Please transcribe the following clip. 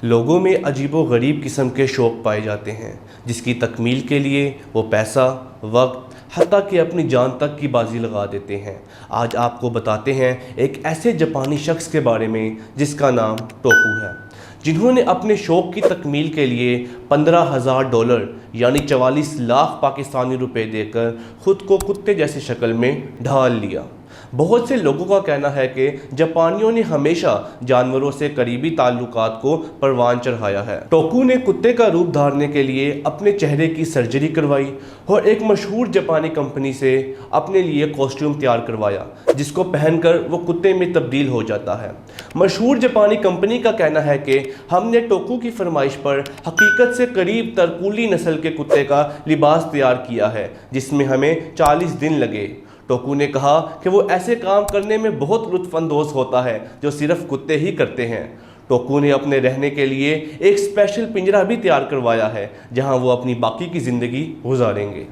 لوگوں میں عجیب و غریب قسم کے شوق پائے جاتے ہیں جس کی تکمیل کے لیے وہ پیسہ، وقت، حتیٰ کہ اپنی جان تک کی بازی لگا دیتے ہیں۔ آج آپ کو بتاتے ہیں ایک ایسے جاپانی شخص کے بارے میں جس کا نام ٹوکو ہے، جنہوں نے اپنے شوق کی تکمیل کے لیے $15,000 یعنی 44 لاکھ پاکستانی روپے دے کر خود کو کتے جیسی شکل میں ڈھال لیا۔ بہت سے لوگوں کا کہنا ہے کہ جاپانیوں نے ہمیشہ جانوروں سے قریبی تعلقات کو پروان چڑھایا ہے۔ ٹوکو نے کتے کا روپ دھارنے کے لیے اپنے چہرے کی سرجری کروائی اور ایک مشہور جاپانی کمپنی سے اپنے لیے کاسٹیوم تیار کروایا جس کو پہن کر وہ کتے میں تبدیل ہو جاتا ہے۔ مشہور جاپانی کمپنی کا کہنا ہے کہ ہم نے ٹوکو کی فرمائش پر حقیقت سے قریب تر کولی نسل کے کتے کا لباس تیار کیا ہے جس میں ہمیں 40 دن لگے۔ ٹوکو نے کہا کہ وہ ایسے کام کرنے میں بہت لطف اندوز ہوتا ہے جو صرف کتے ہی کرتے ہیں۔ ٹوکو نے اپنے رہنے کے لیے ایک اسپیشل پنجرہ بھی تیار کروایا ہے جہاں وہ اپنی باقی کی زندگی گزاریں گے۔